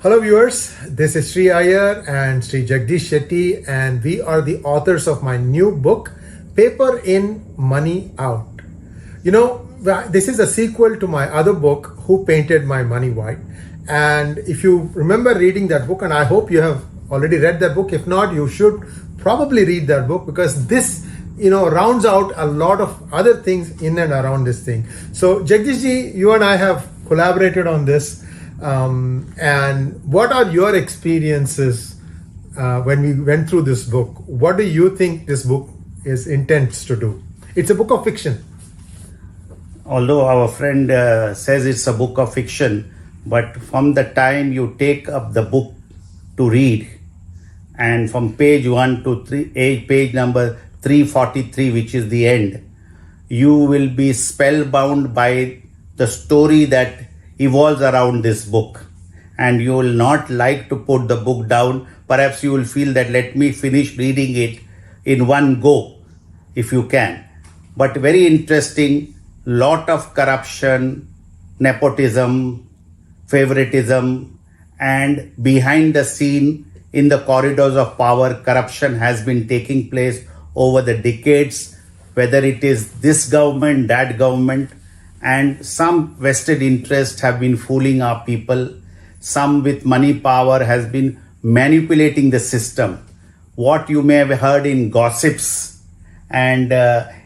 Hello viewers, this is Sree Iyer and Sri Jagdish Shetty, and we are the authors of my new book, Paper In, Money Out. You know, this is a sequel to my other book, Who Painted My Money White. And if you remember reading that book, and I hope you have already read that book, if not, you should probably read that book, because this rounds out a lot of other things in and around this thing. So Jagdish ji, you and I have collaborated on this. And what are your experiences when we went through this book? What do you think this book is intends to do? It's a book of fiction. Although our friend says it's a book of fiction, but from the time you take up the book to read, and from page 1 to page number 343, which is the end, you will be spellbound by the story that evolves around this book, and you will not like to put the book down. Perhaps you will feel that let me finish reading it in one go if you can. But very interesting, lot of corruption, nepotism, favoritism, and behind the scene in the corridors of power, corruption has been taking place over the decades, whether it is this government, that government, and some vested interests have been fooling our people. Some with money power has been manipulating the system. What you may have heard in gossips and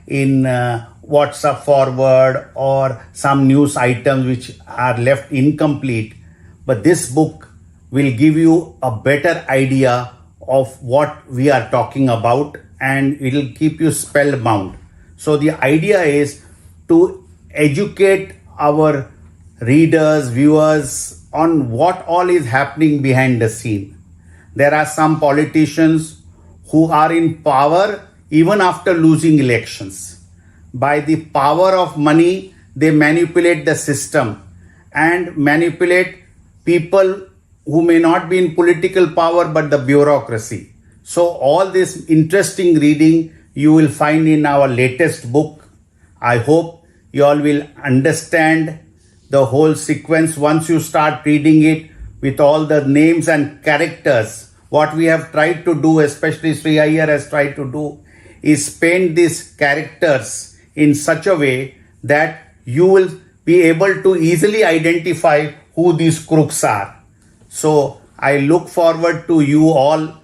in WhatsApp forward or some news items which are left incomplete. But this book will give you a better idea of what we are talking about, and it will keep you spellbound. So the idea is to educate our readers, viewers on what all is happening behind the scene. There are some politicians who are in power even after losing elections. By the power of money, they manipulate the system and manipulate people who may not be in political power but the bureaucracy. So all this interesting reading you will find in our latest book. I hope you all will understand the whole sequence once you start reading it with all the names and characters. What we have tried to do, especially Sree Iyer has tried to do, is paint these characters in such a way that you will be able to easily identify who these crooks are. So I look forward to you all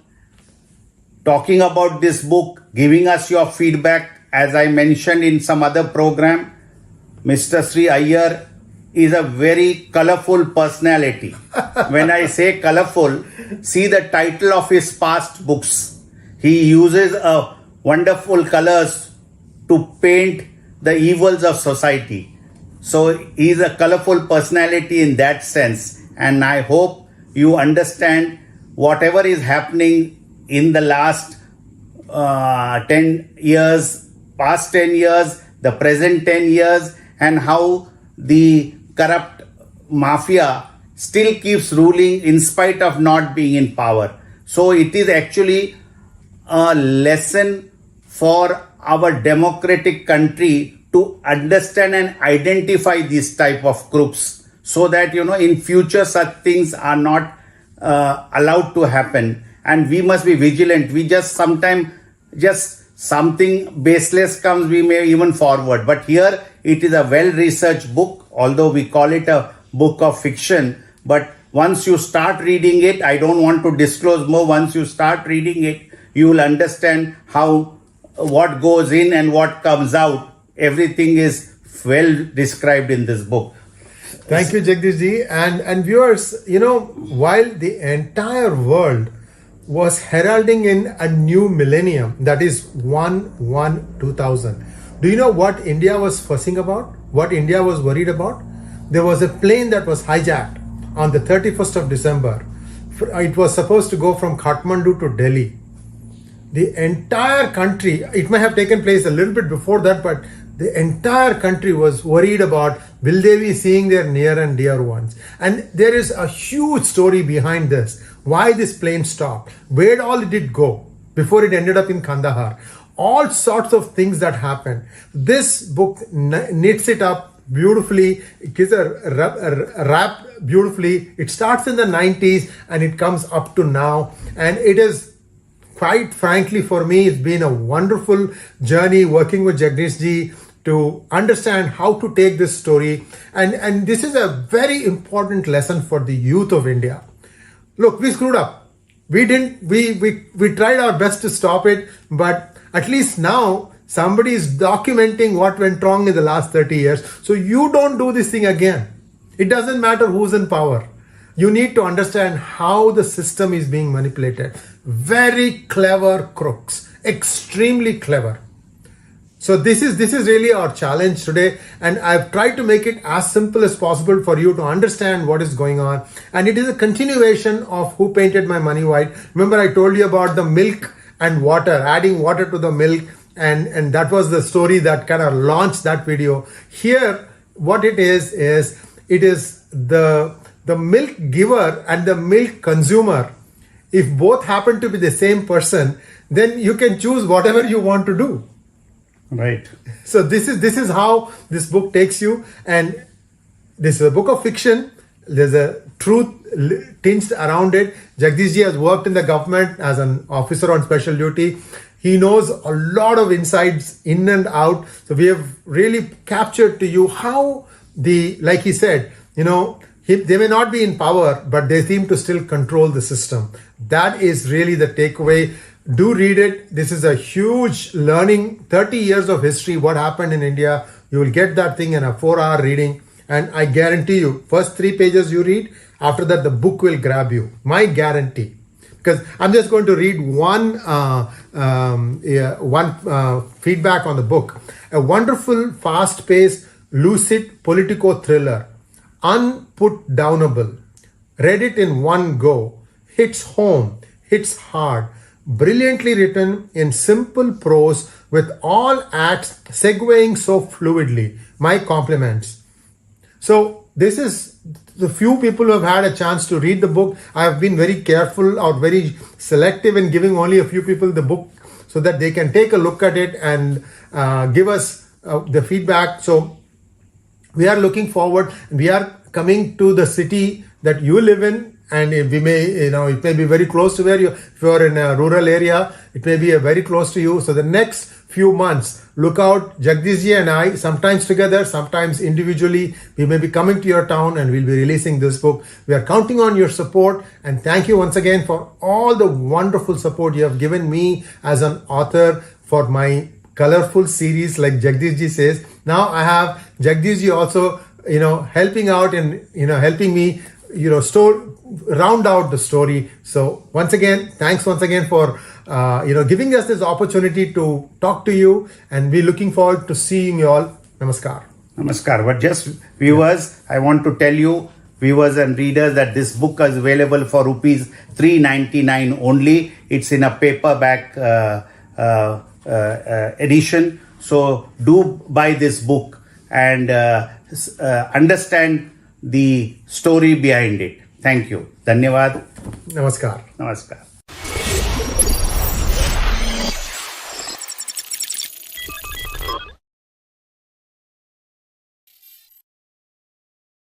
talking about this book, giving us your feedback. As I mentioned in some other program, Mr. Sree Iyer is a very colorful personality. When I say colorful, see the title of his past books. He uses wonderful colors to paint the evils of society. So he is a colorful personality in that sense. And I hope you understand whatever is happening in the last 10 years, past 10 years, the present 10 years, and how the corrupt mafia still keeps ruling in spite of not being in power. So it is actually a lesson for our democratic country to understand and identify these type of crooks, so that in future such things are not allowed to happen. And we must be vigilant. We just sometimes something baseless comes, we may even forward. But here it is a well-researched book, although we call it a book of fiction. But once you start reading it, I don't want to disclose more. Once you start reading it, you will understand what goes in and what comes out. Everything is well described in this book. Thank you, Jagdish ji. And viewers, while the entire world was heralding in a new millennium, that is 1/1/2000. Do you know what India was fussing about? What India was worried about? There was a plane that was hijacked on the 31st of December. It was supposed to go from Kathmandu to Delhi. The entire country, it may have taken place a little bit before that, but the entire country was worried about, will they be seeing their near and dear ones? And there is a huge story behind this. Why this plane stopped? Where all did it go before it ended up in Kandahar? All sorts of things that happened. This book knits it up beautifully. Kids are wrapped beautifully. It starts in the 90s and it comes up to now. And it is, quite frankly, for me, it's been a wonderful journey working with Jagdish ji to understand how to take this story. And this is a very important lesson for the youth of India. Look, we screwed up. We tried our best to stop it, but at least now somebody is documenting what went wrong in the last 30 years. So you don't do this thing again. It doesn't matter who's in power. You need to understand how the system is being manipulated. Very clever crooks, extremely clever. So this is really our challenge today, and I've tried to make it as simple as possible for you to understand what is going on. And it is a continuation of Who Painted My Money White. Remember, I told you about the milk and water, adding water to the milk, and that was the story that kind of launched that video. Here, what it is the milk giver and the milk consumer. If both happen to be the same person, then you can choose whatever you want to do. Right. So this is how this book takes you, and this is a book of fiction. There's a truth tinged around it. Jagdish ji has worked in the government as an officer on special duty. He knows a lot of insights in and out. So we have really captured to you how like he said, they may not be in power, but they seem to still control the system. That is really the takeaway. Do read it. This is a huge learning. 30 years of history, what happened in India. You will get that thing in a 4-hour reading. And I guarantee you, first 3 pages you read, after that the book will grab you. My guarantee. Because I'm just going to read one feedback on the book. A wonderful, fast-paced, lucid politico-thriller. Unputdownable. Read it in one go. Hits home. Hits hard. Brilliantly written in simple prose with all acts segueing so fluidly. My compliments. So this is the few people who have had a chance to read the book. I have been very careful or very selective in giving only a few people the book so that they can take a look at it and give us the feedback. So we are looking forward. We are coming to the city that you live in. And we may, it may be very close to where if you're in a rural area, it may be very close to you. So the next few months, look out, Jagdish ji and I, sometimes together, sometimes individually, we may be coming to your town and we'll be releasing this book. We are counting on your support, and thank you once again for all the wonderful support you have given me as an author for my colorful series, like Jagdish ji says. Now I have Jagdish ji also, helping out and, helping me, round out the story. So once again, thanks once again for giving us this opportunity to talk to you, and we're looking forward to seeing you all. Namaskar. Namaskar. But just viewers, I want to tell you, viewers and readers, that this book is available for rupees 399 only. It's in a paperback edition. So do buy this book and understand the story behind it. Thank you. Dhanyavad. Namaskar. Namaskar.